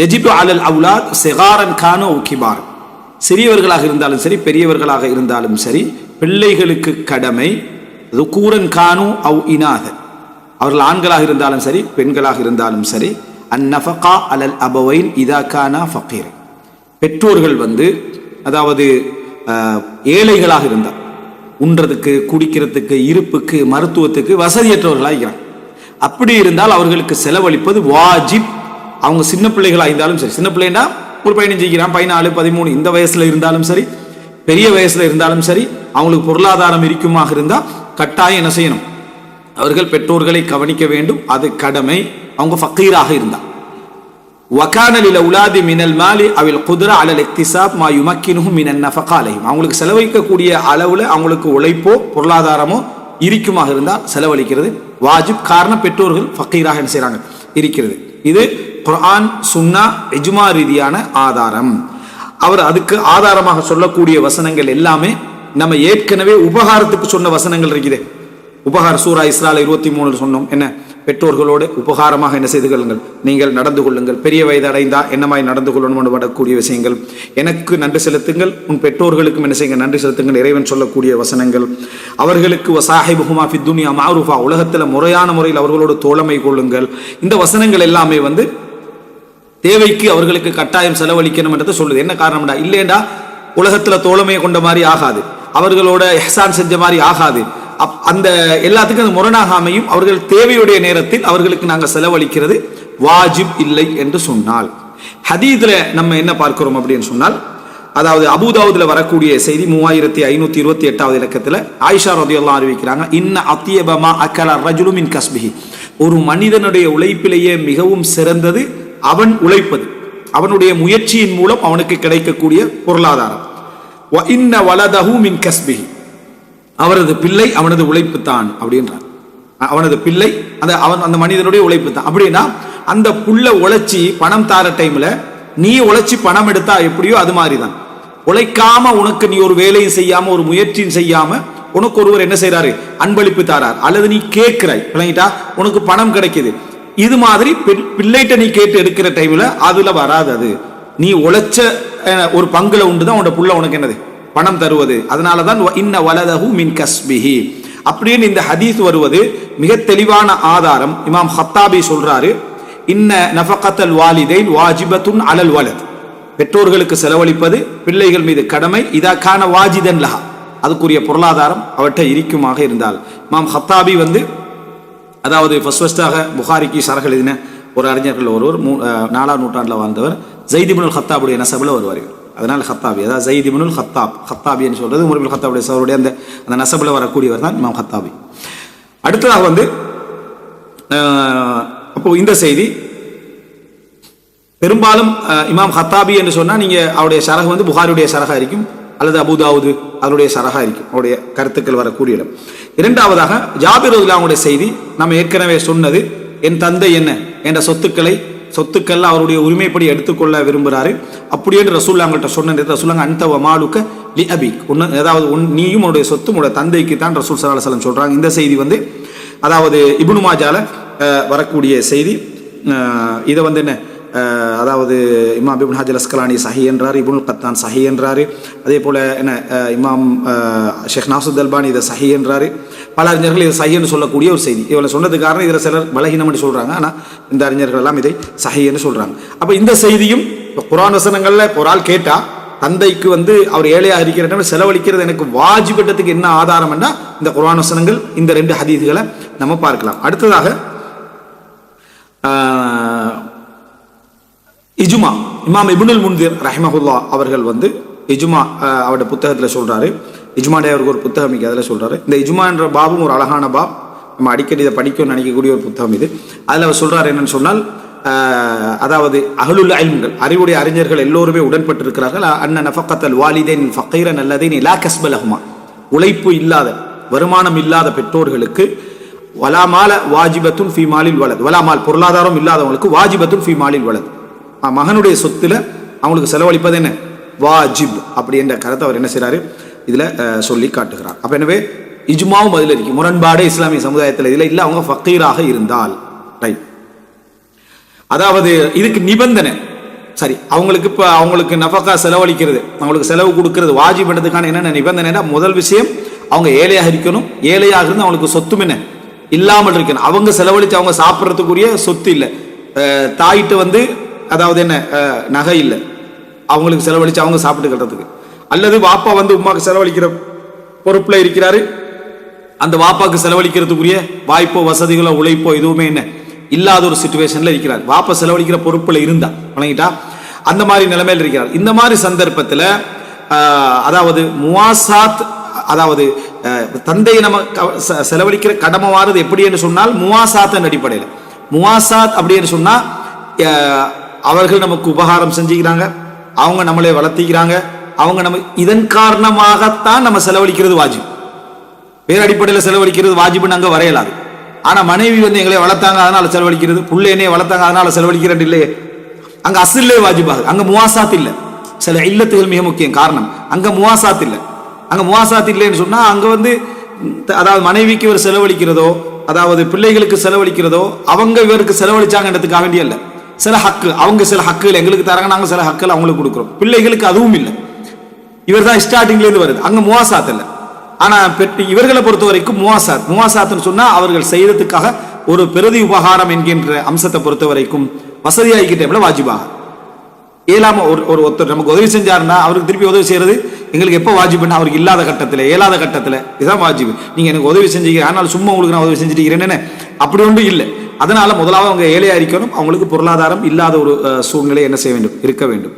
யஜிபு அலல் அவுலாத் சிகாரன் கானோ கிபார், சிறியவர்களாக இருந்தாலும் சரி பெரியவர்களாக இருந்தாலும் சரி பிள்ளைகளுக்கு கடமை ருகூரன் கானு அவ் இனாத, அவர்கள் ஆண்களாக இருந்தாலும் சரி பெண்களாக இருந்தாலும் சரி அந்நஃபகா அலல் அபவைன் இதா கானா ஃபகீர், பெற்றோர்கள் அதாவது ஏழைகளாக இருந்தால் உண்றதுக்கு குடிக்கிறதுக்கு இருப்புக்கு மருத்துவத்துக்கு வசதியற்றவர்களாக இருக்கிறாங்க. அப்படி இருந்தால் அவர்களுக்கு செலவழிப்பது வாஜிப். அவங்க சின்ன பிள்ளைகளாக இருந்தாலும் சரி, சின்ன பிள்ளைன்னா ஒரு 15 14 13 இந்த வயசுல இருந்தாலும் சரி பெரிய வயசுல இருந்தாலும் சரி அவங்களுக்கு பொருளாதாரம் இருக்குமாக இருந்தால் கட்டாயம் என்ன செய்யணும், அவர்கள் பெற்றோர்களை கவனிக்க வேண்டும், அது கடமை. அவங்க ஃபக்கீராக இருந்தால் வகான லில் அவுலாதி மினல் மாலி அவில் குத்ரா அலல் இக்திசாப் மா யுமக்கினுஹு மினன் நஃபகா அலைஹிம், அவங்களுக்கு செலவழிக்கக்கூடிய அளவுல அவங்களுக்கு உழைப்போ பொருளாதாரமோ இருக்குமாக இருந்தால் செலவழிக்கிறது வாஜிப். காரணம் பெற்றோர்கள் ஃபக்கீராக என்ன செய்றாங்க இருக்கிறது. இது குர்ஆன் சுன்னா இஜ்மா ரீதியான ஆதாரம். அவர் அதுக்கு ஆதாரமாக சொல்லக்கூடிய வசனங்கள் எல்லாமே நம்ம ஏற்கனவே உபகாரத்துக்கு சொன்ன வசனங்கள் இருக்குது. உபகார சூரா இஸ்ரால 23 சொன்னோம், என்ன பெற்றோர்களோடு உபகாரமாக என்ன செய்து கொள்ளுங்கள், நீங்கள் நடந்து கொள்ளுங்கள், பெரிய வயது அடைந்தா என்னமாய் நடந்து கொள்ளணும் வரக்கூடிய விஷயங்கள், எனக்கு நன்றி செலுத்துங்கள் உன் பெற்றோர்களுக்கும் என்ன செய்யுங்க நன்றி செலுத்துங்கள் இறைவன் சொல்லக்கூடிய வசனங்கள், அவர்களுக்கு வசாஹிபுஹுமா ஃபித் துன்யா மஅரூஃபா, உலகத்தில் முறையான முறையில் அவர்களோடு தோழமை கொள்ளுங்கள். இந்த வசனங்கள் எல்லாமே தேவைக்கு அவர்களுக்கு கட்டாயம் செலவழிக்கணும் என்றது சொல்லுது. என்ன காரணம்டா, இல்லையண்டா உலகத்துல தோழமையை கொண்ட மாதிரி ஆகாது, அவர்களோட இஹ்சான் செஞ்ச மாதிரி ஆகாது, அந்த எல்லாத்துக்கும் அது முரணாக அமையும். அவர்கள் தேவையுடைய நேரத்தில் அவர்களுக்கு நாங்கள் செலவழிக்கிறது வாஜிப் இல்லை என்று சொன்னால், ஹதீஸ்ல நம்ம என்ன பார்க்கிறோம் அப்படின்னு சொன்னால், அதாவது அபூதாவுதுல வரக்கூடிய செய்தி 3528வது இலக்கத்தில் ஆயிஷா ரலியல்லாஹு அறிவிக்கிறாங்க, இன்ன அத்தியபமா அக்கல ரஜுலு மின் கஸ்பிஹி, ஒரு மனிதனுடைய உழைப்பிலேயே மிகவும் சிறந்தது அவன் உழைப்பது, அவனுடைய முயற்சியின் மூலம் அவனுக்கு கிடைக்கக்கூடிய பொருளாதாரம். வ இன்ன வலதஹு மின் கஸ்பிஹி, அவரது பிள்ளை அவனது உழைப்பு தான் அப்படின்றான். அவனது பிள்ளை அந்த மனிதனுடைய உழைப்பு தான். அப்படின்னா அந்த புள்ள உழைச்சி பணம் தார டைம்ல நீ உழைச்சி பணம் எடுத்தா எப்படியோ அது மாதிரி தான். உழைக்காம உனக்கு நீ ஒரு வேலையும் செய்யாம ஒரு முயற்சியும் செய்யாம உனக்கு ஒருவர் என்ன செய்யறாரு, அன்பளிப்பு தாரார், அல்லது நீ கேட்கிறாய் விளங்கிட்டா உனக்கு பணம் கிடைக்குது. இது மாதிரி பிள்ளைகிட்ட நீ கேட்டு எடுக்கிற டைம்ல அதுல வராது. அது நீ உழைச்ச ஒரு பங்குல உண்டுதான் உன்னோட புள்ள உனக்கு என்னது பணம் தருவது. அதனாலதான் இன்ன வலதஹு மின் கஸ்பிஹி அப்படின்னு இந்த ஹதீஸ் வருவது மிக தெளிவான ஆதாரம். இமாம் ஹத்தாபி சொல்றாரு, இன்ன நஃபகத்தல் வாலிதைன் வாஜிபத்துன் அலல் வலத், பெற்றோர்களுக்கு செலவழிப்பது பிள்ளைகள் மீது கடமை. இதா கான வாஜிதன் லஹா, அதுக்குரிய பொருளாதாரம் அவற்றை இருக்குமாக இருந்தால். இமாம் ஹத்தாபி அதாவது ஃபர்ஸ்டாக புகாரிக்கு ஷரஹ் எழுதின ஒரு அறிஞர்கள் ஒருவர் 4ஆம் நூற்றாண்டில் வாழ்ந்தவர், ஸைத் இப்னுல் ஹத்தாபுடைய நசபில் வருவார். அதனால் ஹத்தாபி, அதாவது ஸைத் இப்னுல் ஹத்தாபின்னு சொல்றது உமர் இப்னு ஹத்தாபுடைய சகோதரருடைய அந்த நசபில் வரக்கூடியவர் தான் இமாம் ஹத்தாபி. அடுத்ததாக அப்போ இந்த செய்தி பெரும்பாலும் இமாம் ஹத்தாபி என்று சொன்னால் நீங்க அவருடைய ஷரஹ் புகாரியுடைய ஷரஹா இருக்கும், அல்லது அபூதாவுது அதனுடைய ஷரஹா இருக்கும், அவருடைய கருத்துக்கள் வரக்கூடிய இடம். இரண்டாவதாக ஜாபிர் ரலியல்லாஹு செய்தி நம்ம ஏற்கனவே சொன்னது, என் தந்தை என்ன என்ற சொத்துக்கள் அவருடைய உரிமைப்படி எடுத்துக்கொள்ள விரும்புகிறாரு. அப்படி என்று ரசூலுல்லாஹ் அவங்கள்ட்ட சொன்ன ரசூலுல்லாஹ் அன்த வ மாலுக லி அபிக், அதாவது நீயும் உன்னுடைய சொத்து உன்னுடைய தந்தைக்கு தான் ரசூல் ஸல்லல்லாஹு அலைஹி வஸல்லம் சொல்றாங்க. இந்த செய்தி அதாவது இப்னு மாஜால வரக்கூடிய செய்தி. இதை என்ன அதாவது இமாம் இப்னு ஹஜர் அஸ்கலானி சஹி என்றார், இப்னுல் கத்தான் சஹி என்றாரு, அதே போல என்ன இமாம் ஷேக் நாசுத் அல்பானி இதை சஹி என்றாரு. பல அறிஞர்கள் இதை சஹி என்று சொல்லக்கூடிய ஒரு செய்தி. இவளை சொன்னது காரணம் இதில் சிலர் பலகீனம் என்று சொல்றாங்க, ஆனால் இந்த அறிஞர்கள் எல்லாம் இதை சஹி என்று சொல்றாங்க. அப்ப இந்த செய்தியும் குர்ஆன் வசனங்கள்ல ஒரு ஆள் கேட்டா தந்தைக்கு அவர் ஏழையா இருக்கிற செலவழிக்கிறது எனக்கு வாஜிபட்டத்துக்கு என்ன ஆதாரம் என்றா இந்த குர்ஆன் வசனங்கள், இந்த 2 ஹதீஸ்களை நம்ம பார்க்கலாம். அடுத்ததாக இஜ்மா, இமாம் இப்னுல் முன்திர் ரஹ்மஹுல்லாஹ் அவர்கள் இஜ்மா அவருடைய புத்தகத்தில் சொல்றாரு, இஜ்மாடைய அவருக்கு ஒரு புத்தகம் அதில் சொல்றாரு. இந்த இஜ்மா என்ற பாபும் ஒரு அழகான பாப், நம்ம அடிக்கடி இதை படிக்கணும்னு நினைக்கக்கூடிய ஒரு புத்தகம் இது. அதில் அவர் சொல்றாரு என்னன்னு சொன்னால், அதாவது அஹ்லுல் இல்ம்கள் அறிவுடைய அறிஞர்கள் எல்லோருமே உடன்பட்டு இருக்கிறார்கள், அன்ன நஃபகத்தல் வாலிதைன் ஃபகீரன் அல்லதைன் லா கஸ்ப லஹுமா, உழைப்பு இல்லாத வருமானம் இல்லாத பெற்றோர்களுக்கு வலாமால வாஜிபத்துன் ஃபீ மாலில் வலத், வலாமால் பொருளாதாரம் இல்லாதவங்களுக்கு வாஜிபத்துன் ஃபீ மாலில் வலத், மகனுடைய சொத்துல அவங்களுக்கு செலவழிப்பது என்ன வாஜிப் அப்படி என்ற கருத்தை அவர் என்ன செய்யறாரு இதுல சொல்லி காட்டுகிறார். அப்ப எனவே இஜ்மாவும் பதில் இருக்கு, முரண்பாடு இஸ்லாமிய சமுதாயத்தில் இதுல இல்ல, அவங்க ஃபக்கீராக இருந்தால் ரைட். அதாவது இதுக்கு நிபந்தனை சரி, அவங்களுக்கு இப்போ அவங்களுக்கு நஃபகா செலவழிக்கிறது, அவங்களுக்கு செலவு கொடுக்கறது வாஜிப் பண்ணுறதுக்கான என்னென்ன நிபந்தனை? முதல் விஷயம், அவங்க ஏழையாக இருக்கணும். ஏழையாக இருந்து அவங்களுக்கு சொத்தும் என்ன இல்லாமல் இருக்கணும். அவங்க செலவழித்து அவங்க சாப்பிட்றதுக்குரிய சொத்து இல்லை. தாயிட்டு வந்து அதாவது என்ன நகை இல்லை, அவங்களுக்கு செலவழித்து அவங்க சாப்பிட்டுக்கிறதுக்கு. அல்லது வாப்பா வந்து உமாக்கு செலவழிக்கிற பொறுப்பில் இருக்கிறாரு, அந்த வாப்பாக்கு செலவழிக்கிறதுக்குரிய வாய்ப்போ வசதிகளோ உழைப்போ எதுவுமே என்ன இல்லாத ஒரு சிச்சுவேஷன்ல இருக்கிறார். வாப்பா செலவழிக்கிற பொறுப்புல இருந்தா வணங்கிட்டா அந்த மாதிரி நிலைமையில் இருக்கிறார். இந்த மாதிரி சந்தர்ப்பத்தில் அதாவது முவாசாத், அதாவது தந்தையை நம்ம செலவழிக்கிற கடமை வாரது எப்படி என்று சொன்னால் முவாசாத்தின் அடிப்படையில். முவாசாத் அப்படின்னு சொன்னா அவர்கள் நமக்கு உபகாரம் செஞ்சுக்கிறாங்க, அவங்க நம்மளே வளர்த்திக்கிறாங்க, அவங்க நம்ம இதன் காரணமாகத்தான் நம்ம செலவழிக்கிறது வாஜிப். வேறு அடிப்படையில் செலவழிக்கிறது வாஜிப்னு அங்கே வரையலாது. ஆனா மனைவி வந்து எங்களை வளர்த்தாங்க அதனால செலவழிக்கிறது, புள்ள என்னைய வளர்த்தாங்க அதனால செலவழிக்கிறது இல்லையே, அங்க அசில்லே வாஜிபாக, அங்க முவாசாத் இல்லை. சில இல்லத்துகள் மிக முக்கியம் காரணம், அங்க முவாசாத் இல்லை. அங்க முவாசாத் இல்லைன்னு சொன்னா அங்க வந்து அதாவது மனைவிக்கு இவர் செலவழிக்கிறதோ அதாவது பிள்ளைகளுக்கு செலவழிக்கிறதோ அவங்க இவருக்கு செலவழிச்சாங்கன்றதுக்காக வேண்டிய இல்லை. சில ஹக்கு, அவங்க சில ஹக்குகள் எங்களுக்கு தராங்க, நாங்க சில ஹக்குகள் அவங்களுக்கு கொடுக்குறோம். பிள்ளைகளுக்கு அதுவும் இல்லை, இவர் தான் ஸ்டார்டிங்ல இருந்து வருது, அங்க முவாசாத் இல்லை. ஆனா இவர்களை பொறுத்த வரைக்கும் முவாசாத்னு சொன்னா அவர்கள் செய்யறதுக்காக ஒரு பிரதி உபகாரம் என்கின்ற அம்சத்தை பொறுத்த வரைக்கும் வசதியாகிக்கிட்டே வாஜிபாக இயலாம ஒரு ஒருத்தர் நமக்கு உதவி செஞ்சாருன்னா அவருக்கு திருப்பி உதவி செய்யறது எங்களுக்கு எப்போ வாஜிபுன்னா அவருக்கு இல்லாத கட்டத்தில் இயலாத கட்டத்தில் இதுதான் வாஜிபு. நீங்க எனக்கு உதவி செஞ்சீங்க ஆனால் சும்மா உங்களுக்கு நான் உதவி செஞ்சுட்டு இருக்கிறேன்னு அப்படி ஒன்றும் இல்லை. அதனால முதலாவது அவங்க ஏழையா இருக்கணும், அவங்களுக்கு பொருளாதாரம் இல்லாத ஒரு சூழ்நிலை என்ன செய்ய வேண்டும் இருக்க வேண்டும்.